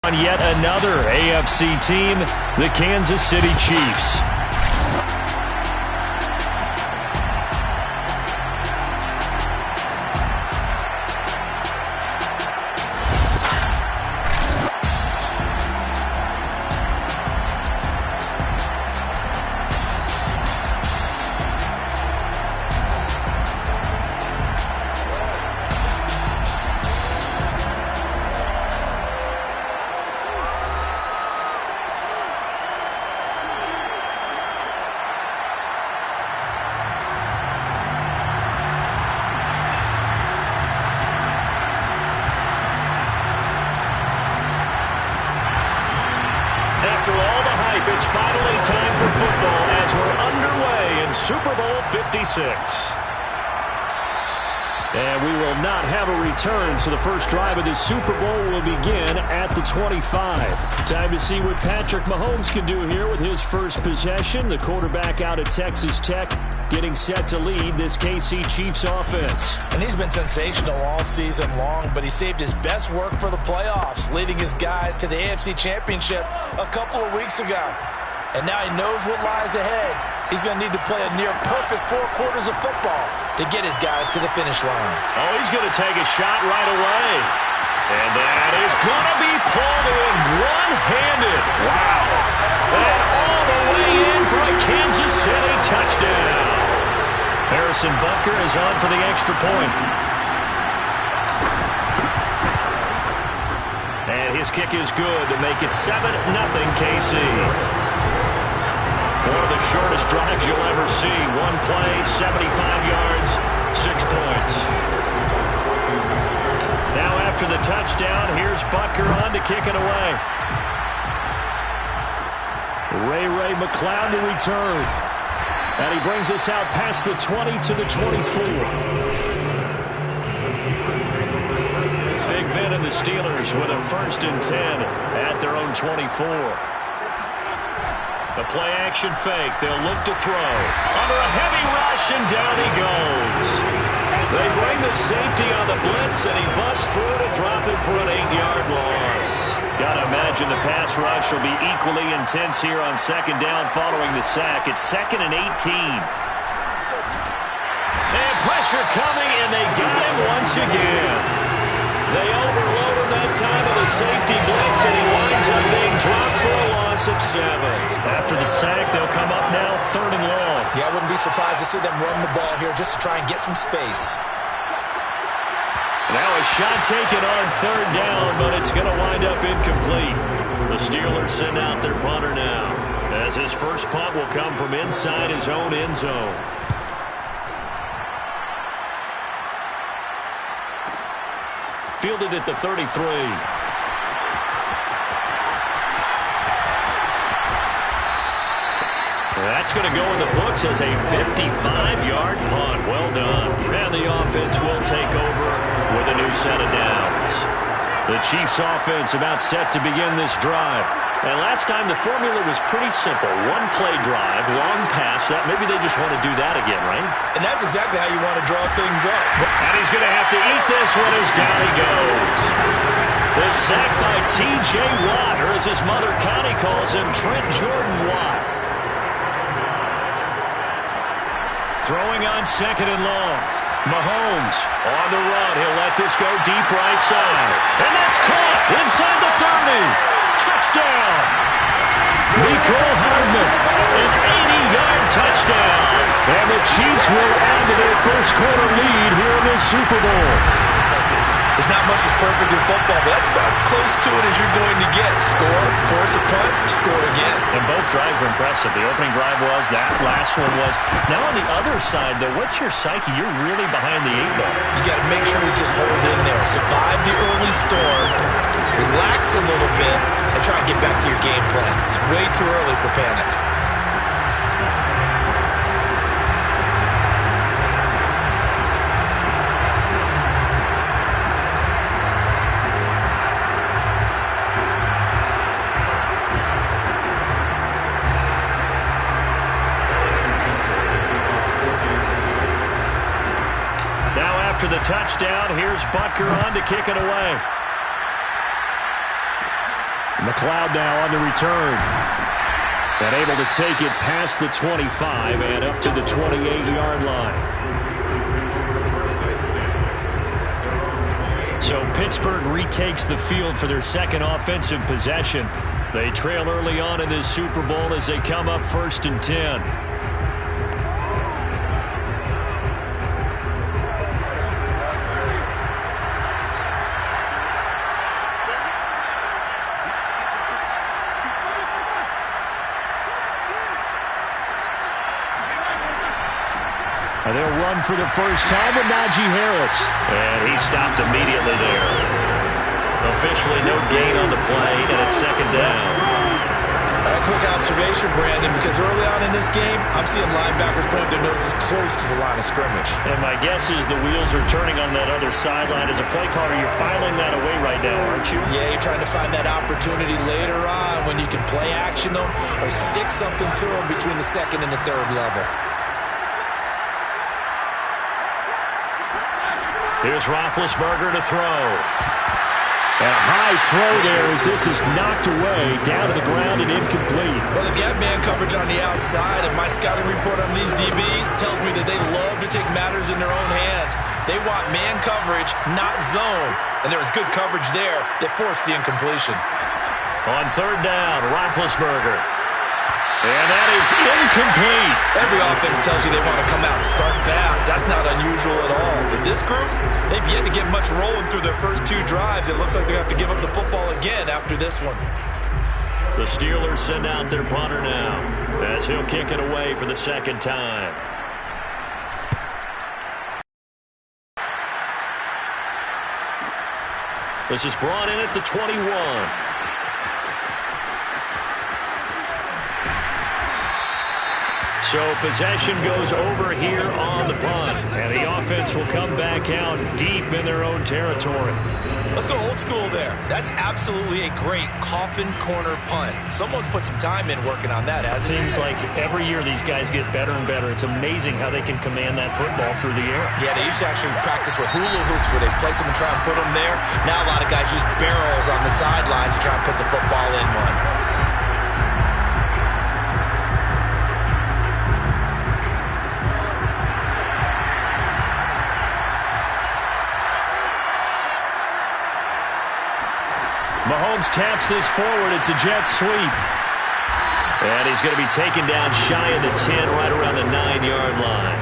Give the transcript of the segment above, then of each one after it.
On yet another AFC team, the Kansas City Chiefs. After all the hype, it's finally time for football as we're underway in Super Bowl 56. And we will not have a return, so the first drive of the Super Bowl will begin at the 25. Time to see what Patrick Mahomes can do here with his first possession. The quarterback out of Texas Tech getting set to lead this KC Chiefs offense. And he's been sensational all season long, but he saved his best work for the playoffs, leading his guys to the AFC Championship a couple of weeks ago. And now he knows what lies ahead. He's going to need to play a near-perfect 4 quarters of football to get his guys to the finish line. Oh, he's going to take a shot right away. And that is going to be pulled in one-handed. Wow. And all the way in for a Kansas City touchdown. Harrison Butker is on for the extra point. And his kick is good to make it 7-0 KC. One of the shortest drives you'll ever see. One play, 75 yards, 6 points. Now after the touchdown, here's Butker on to kick it away. Ray McCloud to return. And he brings us out past the 20 to the 24. Big Ben and the Steelers with a 1st and 10 at their own 24. The play-action fake. They'll look to throw. Under a heavy rush, and down he goes. They bring the safety on the blitz, and he busts through to drop him for an 8-yard loss. Got to imagine the pass rush will be equally intense here on 2nd down following the sack. It's 2nd and 18. And pressure coming, and they got him once again. They overload him that time with a safety blitz, and he winds up being dropped for a loss of 7. After the sack, they'll come up now 3rd and long. Yeah, I wouldn't be surprised to see them run the ball here just to try and get some space. Now a shot taken on 3rd down, but it's going to wind up incomplete. The Steelers send out their punter now, as his first punt will come from inside his own end zone. Fielded at the 33. That's going to go in the books as a 55-yard punt. Well done. And the offense will take over with a new set of downs. The Chiefs offense about set to begin this drive. And last time the formula was pretty simple. 1-play drive, long pass. Maybe they just want to do that again, right? And that's exactly how you want to draw things up. And he's going to have to eat this one as down he goes. The sack by T.J. Watt, or as his mother Connie calls him, Trent Jordan Watt. Throwing on 2nd and long. Mahomes on the run. He'll let this go deep right side. And that's caught inside the 30. Touchdown. Mecole Hardman, an 80-yard touchdown. And the Chiefs will add to their first quarter lead here in the Super Bowl. There's not much that's perfect in football, but that's about as close to it as you're going to get. Score, force a punt, score again. And both drives were impressive. The opening drive was, that last one was. Now on the other side, though, what's your psyche? You're really behind the 8 ball. You got to make sure you just hold in there. Survive the early storm, relax a little bit, and try and get back to your game plan. It's way too early for panic. After the touchdown, here's Butker on to kick it away. McLeod now on the return. And able to take it past the 25 and up to the 28-yard line. So Pittsburgh retakes the field for their second offensive possession. They trail early on in this Super Bowl as they come up 1st and 10. And they'll run for the first time with Najee Harris. And he stopped immediately there. Officially no gain on the play, and it's 2nd down. A quick observation, Brandon, because early on in this game, I'm seeing linebackers putting their noses close to the line of scrimmage. And my guess is the wheels are turning on that other sideline. As a play caller, you're filing that away right now, aren't you? Yeah, you're trying to find that opportunity later on when you can play action them or stick something to them between the 2nd and the 3rd level. Here's Roethlisberger to throw. And a high throw there as this is knocked away, down to the ground and incomplete. Well, they've got man coverage on the outside, and my scouting report on these DBs tells me that they love to take matters in their own hands. They want man coverage, not zone. And there was good coverage there that forced the incompletion. On 3rd down, Roethlisberger. And that is incomplete. Every offense tells you they want to come out and start fast. That's not unusual at all. But this group, they've yet to get much rolling through their first 2 drives. It looks like they have to give up the football again after this one. The Steelers send out their punter now as he'll kick it away for the 2nd time. This is brought in at the 21. So possession goes over here on the punt. And the offense will come back out deep in their own territory. Let's go old school there. That's absolutely a great coffin corner punt. Someone's put some time in working on that, hasn't it? Seems like every year these guys get better and better. It's amazing how they can command that football through the air. Yeah, they used to actually practice with hula hoops where they place them and try and put them there. Now a lot of guys use barrels on the sidelines to try and put the football in one. Mahomes taps this forward. It's a jet sweep. And he's going to be taken down shy of the 10, right around the 9-yard line.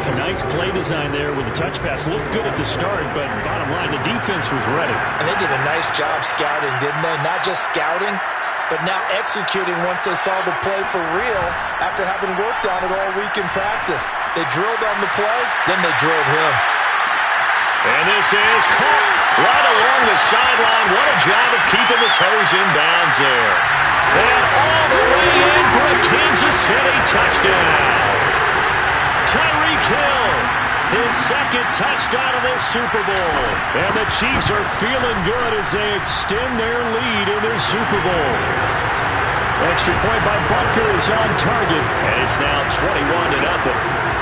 A nice play design there with the touch pass. Looked good at the start, but bottom line, the defense was ready. And they did a nice job scouting, didn't they? Not just scouting, but now executing once they saw the play for real after having worked on it all week in practice. They drilled on the play, then they drilled him. And this is caught right along the sideline. What a job of keeping the toes in bounds there. And all the way in for a Kansas City touchdown. Tyreek Hill, his 2nd touchdown of this Super Bowl. And the Chiefs are feeling good as they extend their lead in this Super Bowl. Extra point by Butker is on target. And it's now 21-0.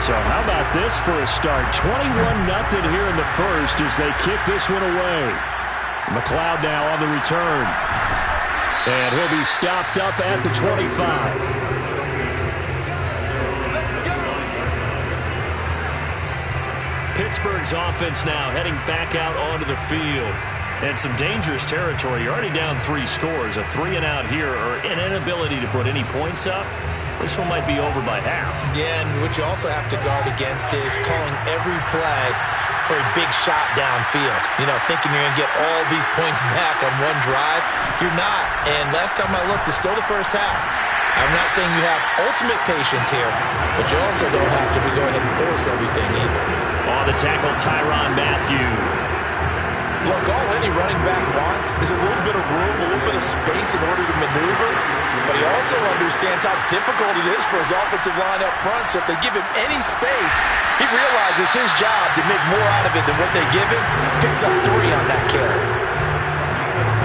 So how about this for a start? 21-0 here in the first as they kick this one away. McLeod now on the return. And he'll be stopped up at the 25. Pittsburgh's offense now heading back out onto the field. And some dangerous territory. You're already down 3 scores. A 3-and-out here or an inability to put any points up. This one might be over by half. Yeah, and what you also have to guard against is calling every play for a big shot downfield. You know, thinking you're going to get all these points back on one drive. You're not. And last time I looked, it's still the first half. I'm not saying you have ultimate patience here, but you also don't have to go ahead and force everything either. On the tackle, Tyrann Mathieu. Look, all any running back wants is a little bit of room, a little bit of space in order to maneuver. But he also understands how difficult it is for his offensive line up front. So if they give him any space, he realizes his job to make more out of it than what they give him. Picks up 3 on that carry.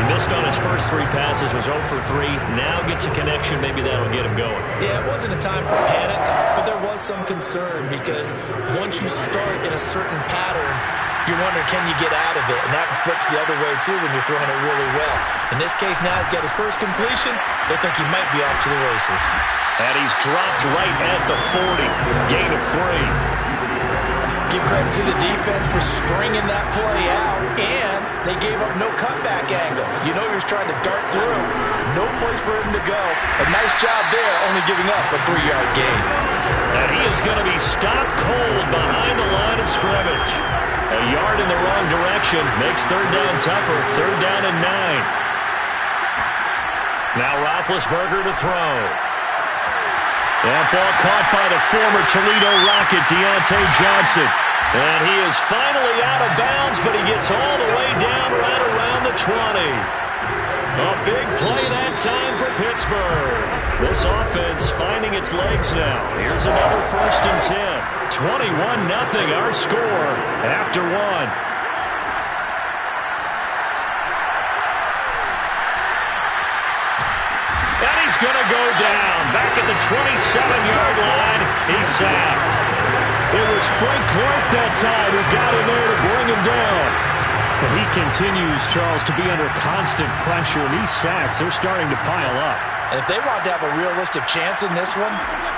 He missed on his first 3 passes, was 0 for 3. Now gets a connection. Maybe that'll get him going. Yeah, it wasn't a time for panic, but there was some concern because once you start in a certain pattern, you're wondering, can you get out of it? And that flips the other way, too, when you're throwing it really well. In this case, now he's got his first completion. They think he might be off to the races. And he's dropped right at the 40. Gain of 3. Give credit to the defense for stringing that play out, and they gave up no cutback angle. You know he was trying to dart through. No place for him to go. A nice job there, only giving up a 3-yard gain. And he is going to be stopped cold behind the line of scrimmage. A yard in the wrong direction makes 3rd down tougher. 3rd down and 9. Now Roethlisberger to throw. That ball caught by the former Toledo Rocket, Deontay Johnson. And he is finally out of bounds, but he gets all the way down right around the 20. A big play that time for Pittsburgh. This offense finding its legs now. Here's another 1st and 10. 21-0 our score after 1. And he's going to go down. Back at the 27-yard line, he's sacked. It was Frank Clark that time who got in there to bring him down. He continues, Charles, to be under constant pressure. These sacks, they're starting to pile up. And if they want to have a realistic chance in this one,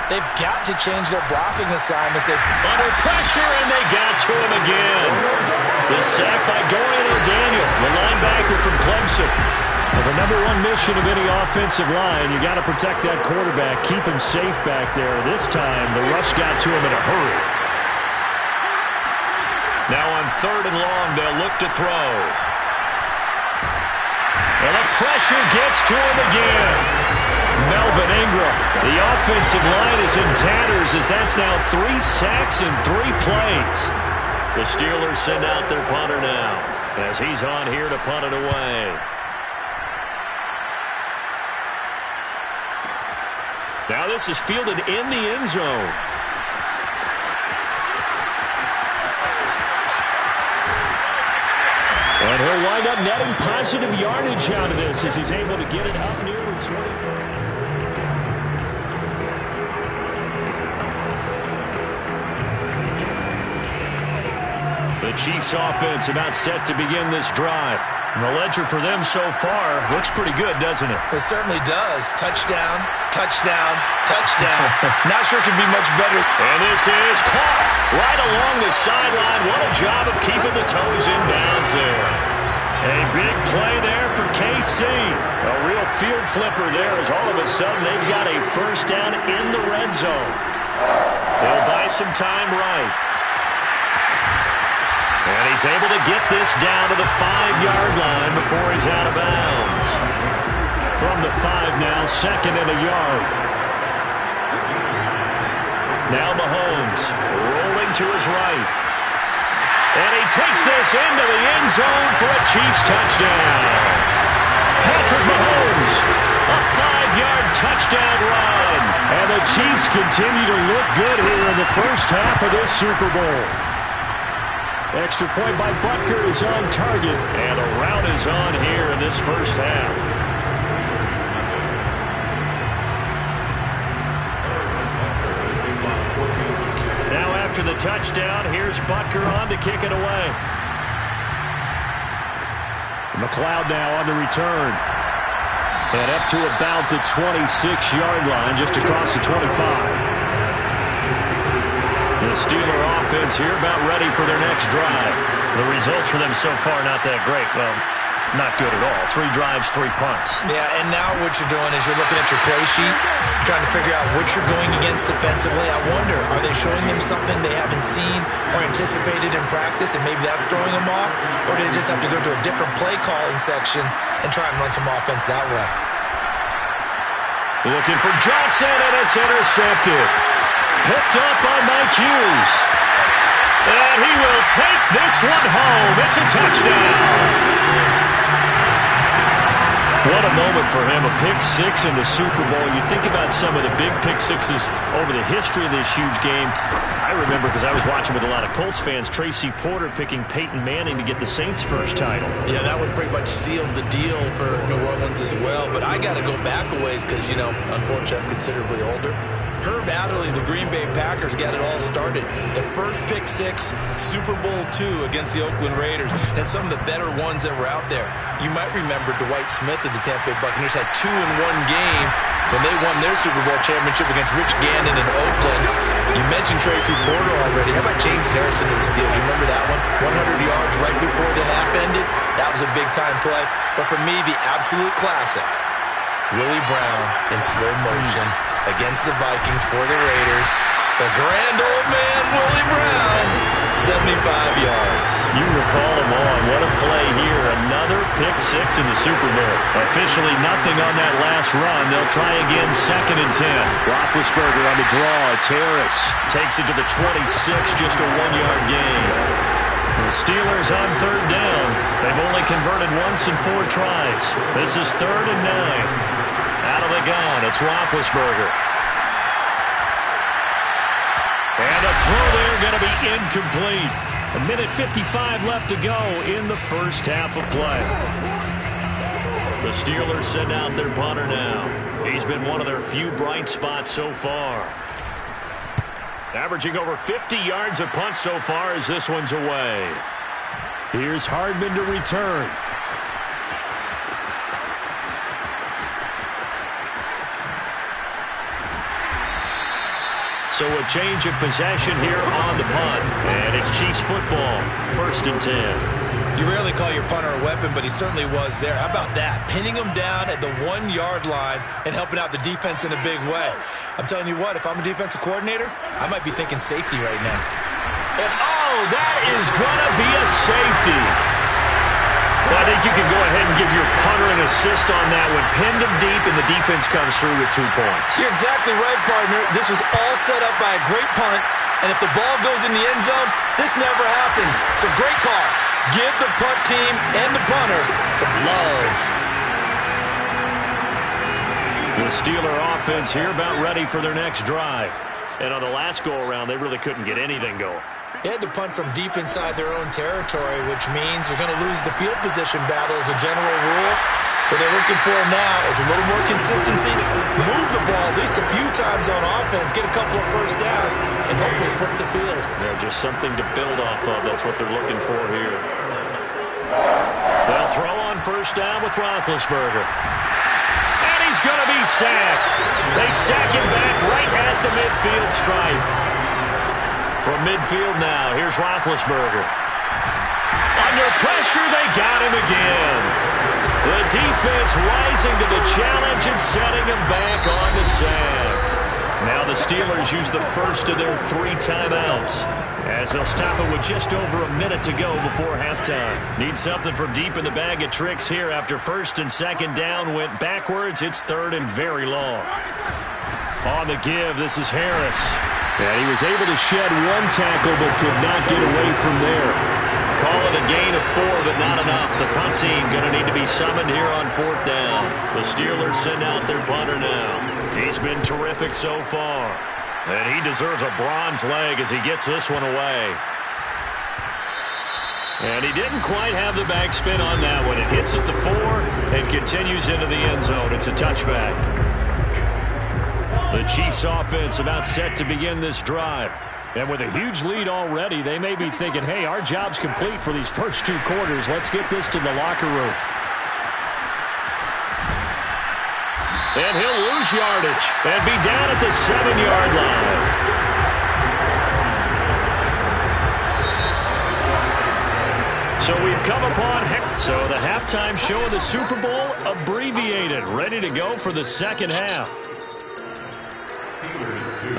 they've got to change their blocking assignments. Under pressure, and they got to him again. The sack by Dorian O'Daniel, the linebacker from Clemson. Well, the #1 mission of any offensive line, you got to protect that quarterback, keep him safe back there. This time, the rush got to him in a hurry. Now on 3rd and long, they'll look to throw. And the pressure gets to him again. Melvin Ingram. The offensive line is in tatters as that's now 3 sacks in 3 plays. The Steelers send out their punter now as he's on here to punt it away. Now this is fielded in the end zone. And he'll wind up netting positive yardage out of this as he's able to get it up nearly 25. The Chiefs offense about set to begin this drive. And the ledger for them so far looks pretty good, doesn't it? It certainly does. Touchdown, touchdown, touchdown. Not sure it could be much better. And this is caught right along the sideline. What a job of keeping the toes in bounds there. A big play there for KC. A real field flipper there as all of a sudden they've got a 1st down in the red zone. They'll buy some time right. And he's able to get this down to the 5-yard line before he's out of bounds. From the 5 now, 2nd and a yard. Now Mahomes rolling to his right. And he takes this into the end zone for a Chiefs touchdown. Patrick Mahomes, a 5-yard touchdown run. And the Chiefs continue to look good here in the first half of this Super Bowl. Extra point by Butker is on target. And a rout is on here in this first half. Now after the touchdown, here's Butker on to kick it away. McLeod now on the return. And up to about the 26-yard line, just across the 25. The Steeler offense here about ready for their next drive. The results for them so far not that great. Well, not good at all. 3 drives, 3 punts. Yeah, and now what you're doing is you're looking at your play sheet, trying to figure out what you're going against defensively. I wonder, are they showing them something they haven't seen or anticipated in practice, and maybe that's throwing them off? Or do they just have to go to a different play calling section and try and run some offense that way? Looking for Johnson, and it's intercepted. Picked up by Mike Hughes. And he will take this one home. It's a touchdown. What a moment for him, a pick six in the Super Bowl. You think about some of the big pick sixes over the history of this huge game. I remember, because I was watching with a lot of Colts fans, Tracy Porter picking Peyton Manning to get the Saints' first title. Yeah, that one pretty much sealed the deal for New Orleans as well. But I got to go back a ways because, unfortunately, I'm considerably older. Herb Adderley, the Green Bay Packers, got it all started. The first pick six, Super Bowl II against the Oakland Raiders, and some of the better ones that were out there. You might remember Dwight Smith of the Tampa Bay Buccaneers had 2 in one game when they won their Super Bowl championship against Rich Gannon in Oakland. You mentioned Tracy Porter already. How about James Harrison of the Steelers? You remember that one? 100 yards right before the half ended. That was a big-time play. But for me, the absolute classic, Willie Brown in slow motion against the Vikings for the Raiders. The grand old man, Willie Brown, 75 yards. You recall them on. What a play here. Another pick six in the Super Bowl. Officially nothing on that last run. They'll try again, 2nd and 10. Roethlisberger on the draw. It's Harris. Takes it to the 26, just a 1-yard gain. The Steelers on 3rd down. They've only converted once in 4 tries. This is 3rd and 9. Out of the gun, it's Roethlisberger. And a throw there going to be incomplete. 1:55 left to go in the first half of play. The Steelers send out their punter now. He's been one of their few bright spots so far. Averaging over 50 yards a punt so far as this one's away. Here's Hardman to return. So a change of possession here on the punt. And it's Chiefs football, 1st and 10. You rarely call your punter a weapon, but he certainly was there. How about that? Pinning him down at the 1-yard line and helping out the defense in a big way. I'm telling you what, if I'm a defensive coordinator, I might be thinking safety right now. And that is going to be a safety. Well, I think you can go ahead and give your punter an assist on that one. Pinned him deep, and the defense comes through with 2 points. You're exactly right, partner. This was all set up by a great punt, and if the ball goes in the end zone, this never happens. So great call. Give the punt team and the punter some love. The Steeler offense here about ready for their next drive. And on the last go-around, they really couldn't get anything going. They had to punt from deep inside their own territory, which means you're going to lose the field position battle as a general rule. What they're looking for now is a little more consistency, move the ball at least a few times on offense, get a couple of first downs, and hopefully flip the field. Yeah, just something to build off of. That's what they're looking for here. They'll throw on 1st down with Roethlisberger. And he's going to be sacked. They sack him back right at the midfield stripe. From midfield now, here's Roethlisberger. Under pressure, they got him again. The defense rising to the challenge and setting him back on the sack. Now the Steelers use the first of their 3 timeouts, as they'll stop it with just over a minute to go before halftime. Need something from deep in the bag of tricks here after 1st and 2nd down went backwards. It's 3rd and very long. On the give, this is Harris. And he was able to shed 1 tackle but could not get away from there. Call it a gain of 4, but not enough. The punt team going to need to be summoned here on 4th down. The Steelers send out their punter now. He's been terrific so far. And he deserves a bronze leg as he gets this one away. And he didn't quite have the backspin on that one. It hits at the 4 and continues into the end zone. It's a touchback. The Chiefs offense about set to begin this drive. And with a huge lead already, they may be thinking, hey, our job's complete for these first 2 quarters. Let's get this to the locker room. And he'll lose yardage and be down at the 7-yard line. So we've come upon so the halftime show of the Super Bowl abbreviated, ready to go for the 2nd half.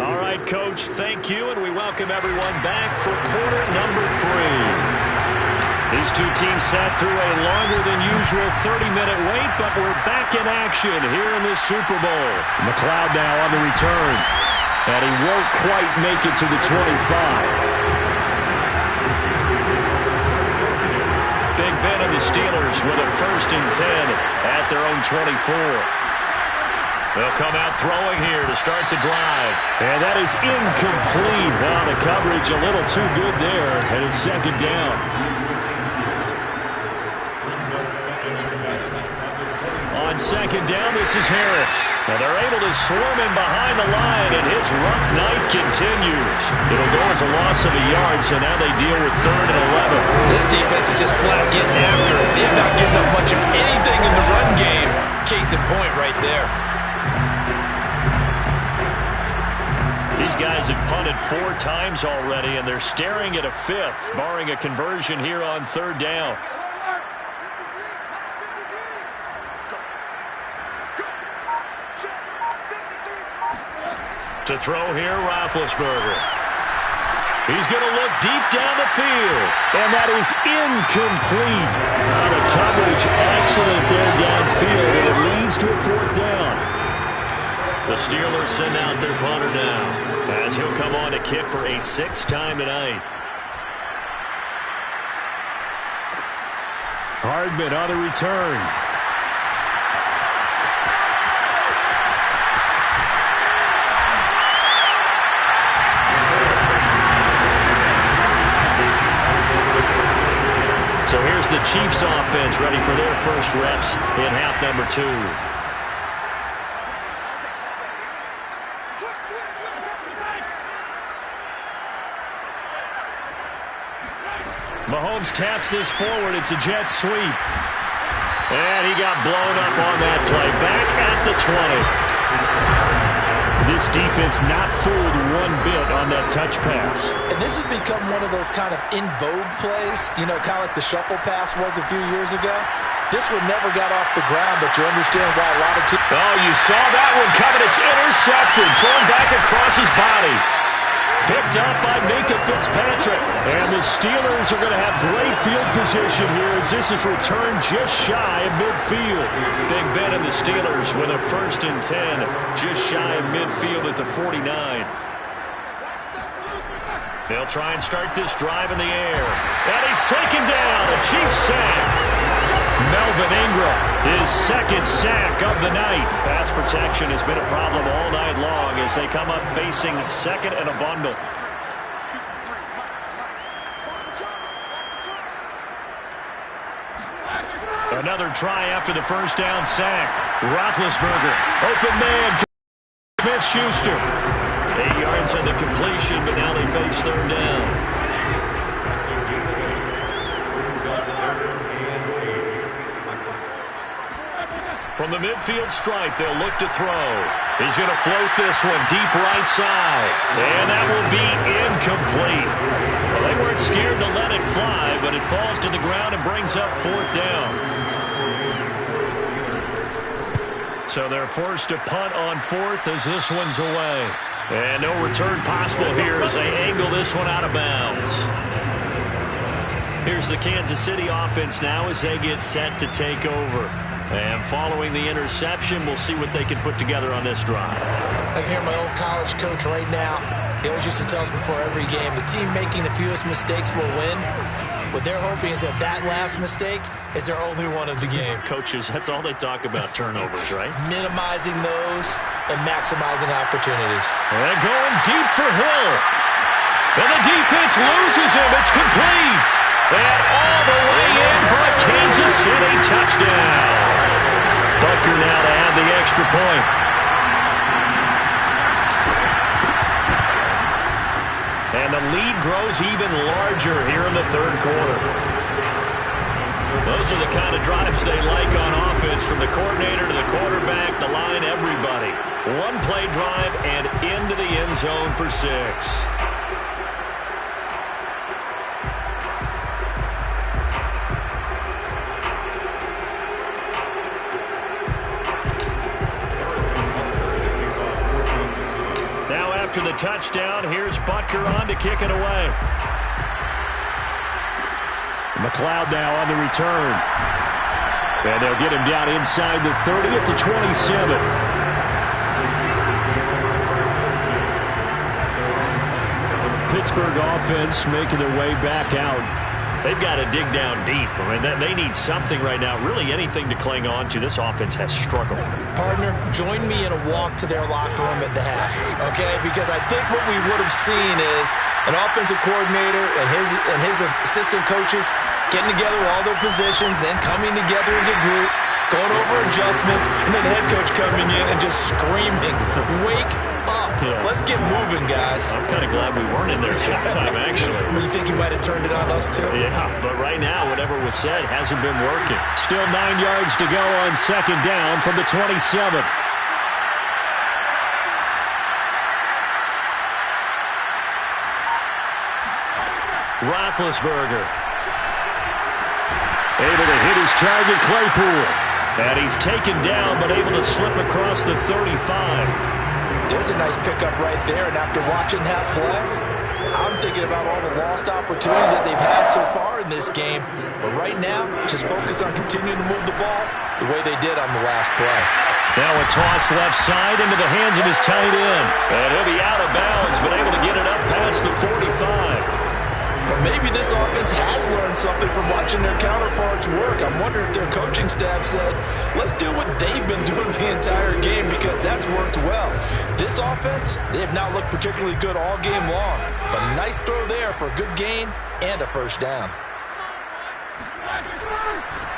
All right, Coach, thank you, and we welcome everyone back for quarter number 3. These 2 teams sat through a longer than usual 30-minute wait, but we're back in action here in this Super Bowl. McLeod now on the return, and he won't quite make it to the 25. Big Ben and the Steelers Steelers with a 1st and 10 at their own 24. They'll come out throwing here to start the drive. And that is incomplete. Well, the coverage a little too good there, and it's 2nd down. On 2nd down, this is Harris. And they're able to swarm him behind the line, and his rough night continues. It'll go as a loss of a yard, so now they deal with 3rd and 11. This defense is just flat getting after it. They've not given up much of anything in the run game. Case in point right there. These guys have punted 4 times already, and they're staring at a 5th, barring a conversion here on 3rd down. To throw here, Roethlisberger. He's going to look deep down the field. And that is incomplete. The coverage excellent there downfield, and it leads to a 4th down. The Steelers send out their punter now, as he'll come on to kick for a 6th time tonight. Hardman on the return. So here's the Chiefs offense ready for their first reps in half number 2. Mahomes taps this forward. It's a jet sweep. And he got blown up on that play. Back at the 20. This defense not fooled one bit on that touch pass. And this has become one of those kind of in vogue plays, you know, kind of like the shuffle pass was a few years ago. This one never got off the ground, but you understand why a lot of teams... Oh, you saw that one coming. It's intercepted. Thrown back across his body. Picked up by Minka Fitzpatrick. And the Steelers are going to have great field position here as this is returned just shy of midfield. Big Ben and the Steelers with a 1st and 10 just shy of midfield at the 49. They'll try and start this drive in the air. And he's taken down. The Chiefs sack. Melvin Ingram, his 2nd sack of the night. Pass protection has been a problem all night long as they come up facing 2nd and a bundle. Another try after the 1st down sack. Roethlisberger, open man, Smith-Schuster. 8 yards on the completion, but now they face 3rd down. From the midfield stripe, they'll look to throw. He's going to float this one deep right side. And that will be incomplete. Well, they weren't scared to let it fly, but it falls to the ground and brings up 4th down. So they're forced to punt on 4th as this one's away. And no return possible here as they angle this one out of bounds. Here's the Kansas City offense now as they get set to take over. And following the interception, we'll see what they can put together on this drive. I can hear my old college coach right now. He always used to tell us before every game, the team making the fewest mistakes will win. What they're hoping is that last mistake is their only one of the game. Coaches, that's all they talk about, turnovers, right? Minimizing those and maximizing opportunities. And going deep for Hill. And the defense loses him. It's complete. And all the way in for a Kansas City touchdown. Butker now to add the extra point. And the lead grows even larger here in the 3rd quarter. Those are the kind of drives they like on offense, from the coordinator to the quarterback, the line, everybody. 1-play drive and into the end zone for 6. After the touchdown, here's Butker on to kick it away. McLeod now on the return. And they'll get him down inside the 30 at the 27. Pittsburgh offense making their way back out. They've got to dig down deep. I mean, they need something right now, really anything to cling on to. This offense has struggled. Partner, join me in a walk to their locker room at the half, okay? Because I think what we would have seen is an offensive coordinator and his assistant coaches getting together with all their positions, then coming together as a group, going over adjustments, and then the head coach coming in and just screaming, "Wake up. Let's get moving, guys." I'm kind of glad we weren't in there at halftime, actually. You think he might have turned it on us, too? Yeah, but right now, whatever was said hasn't been working. Still 9 yards to go on second down from the 27. Roethlisberger. Able to hit his target, Claypool. And he's taken down, but able to slip across the 35. There's a nice pickup right there, and after watching that play, I'm thinking about all the lost opportunities that they've had so far in this game. But right now, just focus on continuing to move the ball the way they did on the last play. Now a toss left side into the hands of his tight end. And he'll be out of bounds, but able to get it up past the 45. But maybe this offense has learned something from watching their counterparts work. I'm wondering if their coaching staff said, let's do what they've been doing the entire game, because that's worked well. This offense, they have not looked particularly good all game long. But a nice throw there for a good gain and a first down.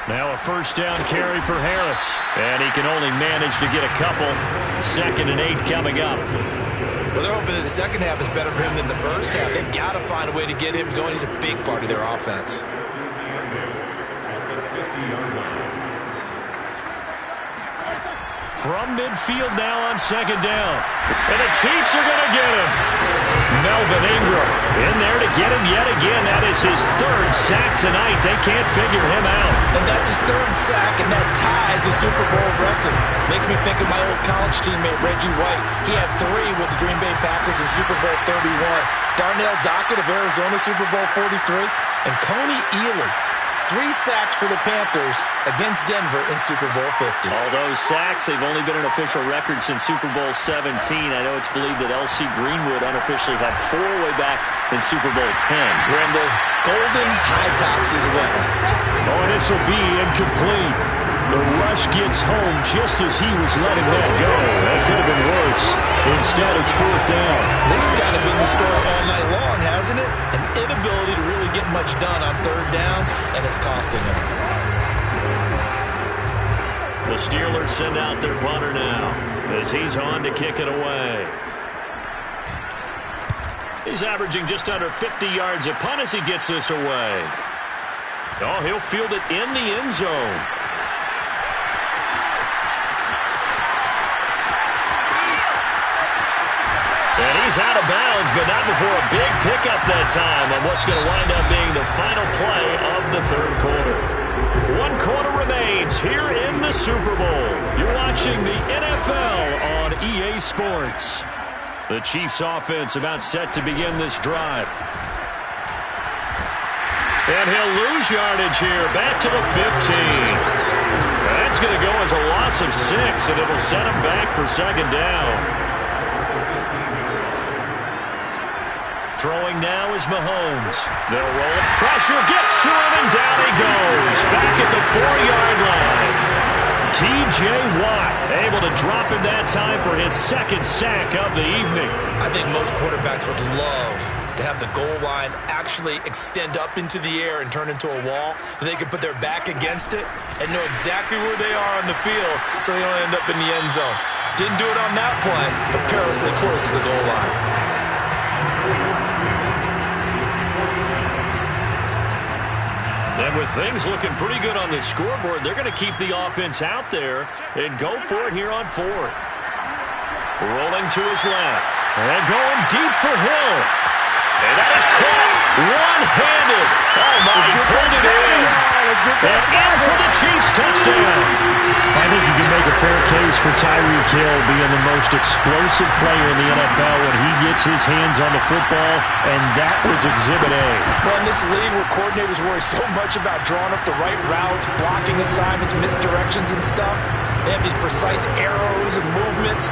Now a first down carry for Harris. And he can only manage to get a couple. 2nd and 8 coming up. Well, they're hoping that the second half is better for him than the first half. They've got to find a way to get him going. He's a big part of their offense. From midfield now on second down. And the Chiefs are going to get him. Melvin Ingram in there to get him yet again. That is his 3rd sack tonight. They can't figure him out. And that's his 3rd sack, and that ties a Super Bowl record. Makes me think of my old college teammate, Reggie White. He had 3 with the Green Bay Packers in Super Bowl 31. Darnell Dockett of Arizona, Super Bowl 43. And Coney Ealy. 3 sacks for the Panthers against Denver in Super Bowl 50. All those sacks, they've only been an official record since Super Bowl 17. I know it's believed that L.C. Greenwood unofficially had 4 way back in Super Bowl 10. Wearing those golden high tops as well. Oh, and this will be incomplete. The rush gets home just as he was letting that go. That could have been worse. Instead, it's 4th down. This has kind of been the story all night long, hasn't it? An inability to really get much done on 3rd downs, and it's costing them. The Steelers send out their punter now as he's on to kick it away. He's averaging just under 50 yards a punt as he gets this away. Oh, he'll field it in the end zone. And he's out of bounds, but not before a big pickup that time on what's going to wind up being the final play of the 3rd quarter. 1 quarter remains here in the Super Bowl. You're watching the NFL on EA Sports. The Chiefs offense about set to begin this drive. And he'll lose yardage here, back to the 15. That's going to go as a loss of 6, and it'll set him back for 2nd down. Throwing now is Mahomes. They'll roll it. Pressure gets to him, and down he goes. Back at the 4-yard line. T.J. Watt able to drop him that time for his 2nd sack of the evening. I think most quarterbacks would love to have the goal line actually extend up into the air and turn into a wall. They could put their back against it and know exactly where they are on the field so they don't end up in the end zone. Didn't do it on that play, but perilously close to the goal line. And with things looking pretty good on the scoreboard, they're going to keep the offense out there and go for it here on 4th. Rolling to his left. And going deep for Hill. And that is caught one-handed. Oh, my, he pulled it in. And in for the Chiefs touchdown. I think you can make a fair case for Tyreek Hill being the most explosive player in the NFL when he gets his hands on the football, and that was Exhibit A. Well, in this league where coordinators worry so much about drawing up the right routes, blocking assignments, misdirections and stuff, they have these precise arrows and movements.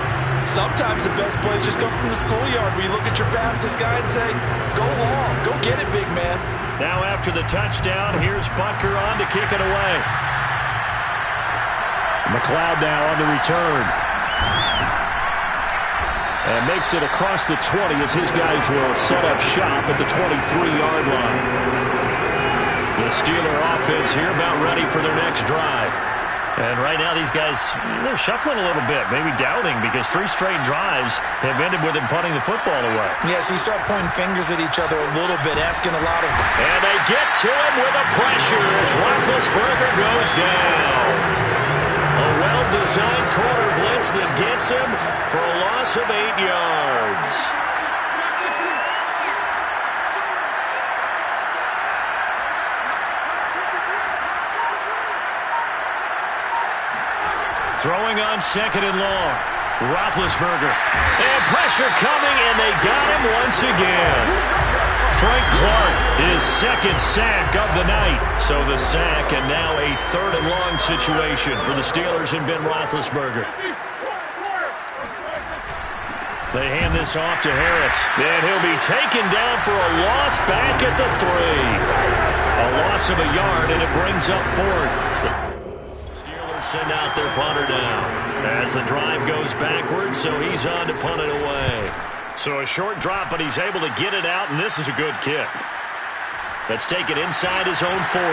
Sometimes the best plays just come from the schoolyard where you look at your fastest guy and say, go long, go get it, big man. Now after the touchdown, here's Butker on to kick it away. McLeod now on the return. And makes it across the 20 as his guys will set up shop at the 23-yard line. The Steeler offense here about ready for their next drive. And right now these guys, they're shuffling a little bit, maybe doubting, because 3 straight drives have ended with them punting the football away. Yeah, so you start pointing fingers at each other a little bit, asking a lot of... And they get to him with a pressure as Roethlisberger goes down. A well-designed corner blitz that gets him for a loss of 8 yards. Throwing on 2nd and long. Roethlisberger. And pressure coming, and they got him once again. Frank Clark, his 2nd sack of the night. So the sack, and now a 3rd and long situation for the Steelers and Ben Roethlisberger. They hand this off to Harris, and he'll be taken down for a loss back at the 3. A loss of a yard, and it brings up 4th. Steelers send out their punter down as the drive goes backwards, so he's on to punt it away. So a short drop, but he's able to get it out, and this is a good kick. Let's take it inside his own 40.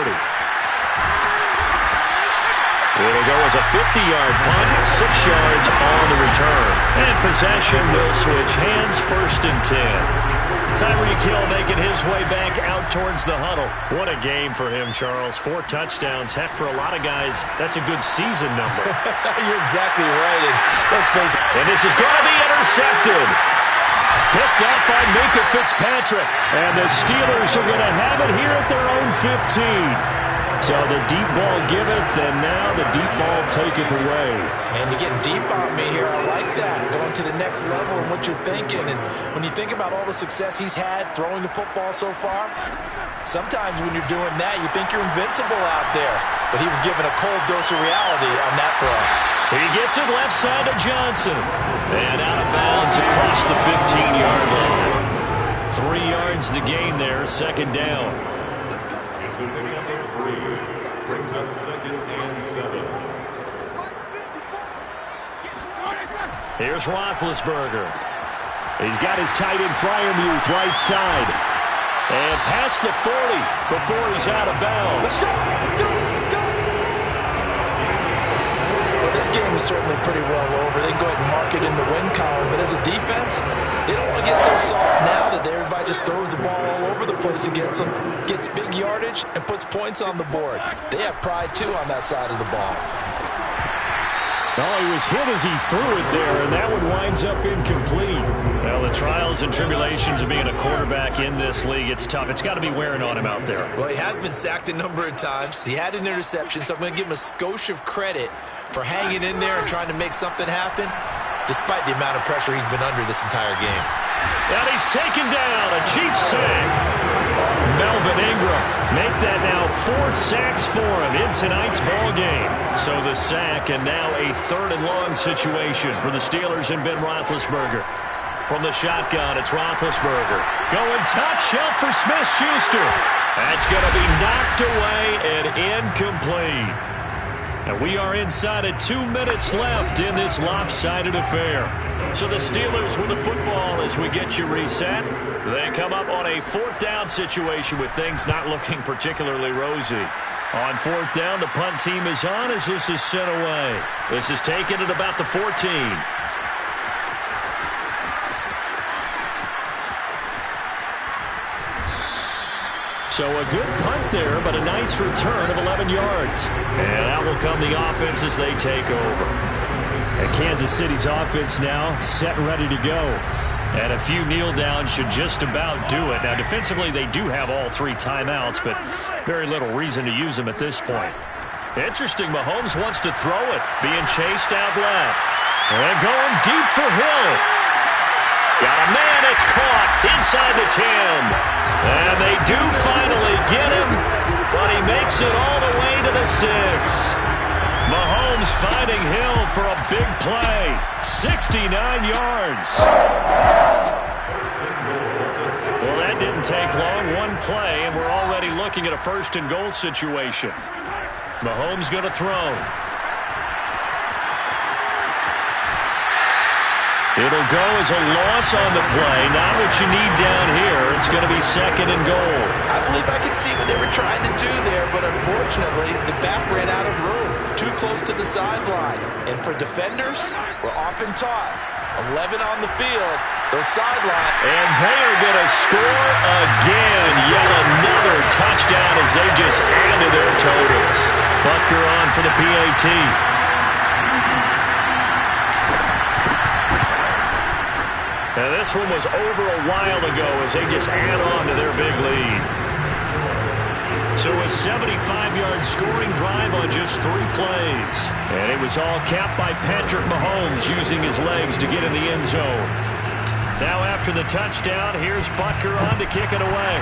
It'll go as a 50-yard punt, 6 yards on the return. And possession will switch hands, 1st and 10. Tyreek Hill making his way back out towards the huddle. What a game for him, Charles. 4 touchdowns. Heck, for a lot of guys, that's a good season number. You're exactly right. And let's face it. And this is going to be intercepted. Picked up by Minka Fitzpatrick. And the Steelers are going to have it here at their own 15. So the deep ball giveth, and now the deep ball taketh away. And you're getting deep on me here. I like that. Going to the next level and what you're thinking. And when you think about all the success he's had throwing the football so far, sometimes when you're doing that, you think you're invincible out there. But he was given a cold dose of reality on that throw. He gets it left side to Johnson. And out of bounds across the 15-yard line. 3 yards the gain there, 2nd down. Brings up 2nd and 7. Here's Roethlisberger. He's got his tight end Freiermuth right side. And past the 40 before he's out of bounds. Let's go. Well, this game is certainly pretty well over. They can go ahead and mark it in the win column. But as a defense, they don't want to get so soft now that everybody just throws the ball all over the place against them, gets big yardage, and puts points on the board. They have pride, too, on that side of the ball. Oh, he was hit as he threw it there, and that one winds up incomplete. Well, the trials and tribulations of being a quarterback in this league, it's tough. It's got to be wearing on him out there. Well, he has been sacked a number of times. He had an interception, so I'm going to give him a skosh of credit for hanging in there and trying to make something happen, despite the amount of pressure he's been under this entire game. And he's taken down, a cheap sack. Melvin Ingram make that now 4 sacks for him in tonight's ball game. So the sack, and now a 3rd and long situation for the Steelers and Ben Roethlisberger. From the shotgun, it's Roethlisberger going top shelf for Smith-Schuster. That's going to be knocked away and incomplete. And we are inside of 2 minutes left in this lopsided affair. So the Steelers with the football as we get you reset. They come up on a 4th down situation with things not looking particularly rosy. On 4th down, the punt team is on as this is sent away. This is taken at about the 14. So a good punt there, but a nice return of 11 yards. And out will come the offense as they take over. And Kansas City's offense now set and ready to go. And a few kneel downs should just about do it. Now, defensively, they do have all 3 timeouts, but very little reason to use them at this point. Interesting, Mahomes wants to throw it, being chased out left. And going deep for Hill. Got a man, it's caught inside the 10. And they do finally get him, but he makes it all the way to the 6. Mahomes finding Hill for a big play. 69 yards. Well, that didn't take long. One play, and we're already looking at a first-and-goal situation. Mahomes going to throw. It'll go as a loss on the play. Not what you need down here. It's going to be second and goal. I believe I could see what they were trying to do there, but unfortunately, the back ran out of room. Too close to the sideline. And for defenders, we're often taught, 11 on the field, those sideline. And they are going to score again. Yet another touchdown as they just add to their totals. Butker on for the PAT. Now this one was over a while ago as they just add on to their big lead. So a 75-yard scoring drive on just 3 plays. And it was all capped by Patrick Mahomes using his legs to get in the end zone. Now after the touchdown, here's Butker on to kick it away.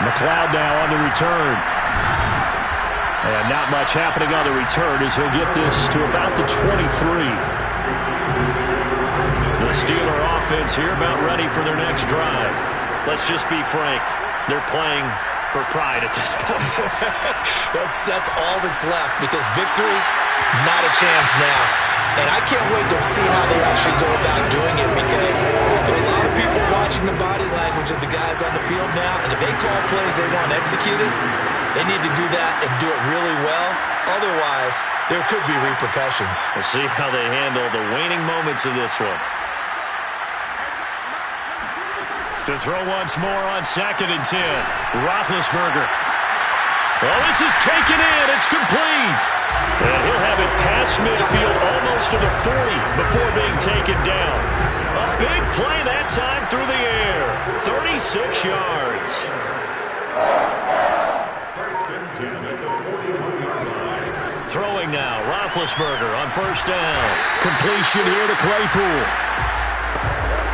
McLeod now on the return. And not much happening on the return as he'll get this to about the 23. The Steeler offense here about ready for their next drive. Let's just be frank. They're playing for pride at this point. That's all that's left because victory, not a chance now. And I can't wait to see how they actually go about doing it because there are a lot of people watching the body language of the guys on the field now, and if they call plays they want executed, they need to do that and do it really well. Otherwise, there could be repercussions. We'll see how they handle the waning moments of this one. To throw once more on 2nd and 10. Roethlisberger. Oh, this is taken in. It's complete. And he'll have it past midfield almost to the 40 before being taken down. A big play that time through the air. 36 yards. First and 10 at the 41-yard line. Throwing now. Roethlisberger on first down. Completion here to Claypool.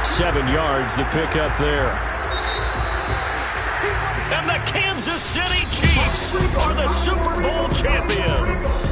7 yards, the pickup there. And the Kansas City Chiefs are the Super Bowl champions.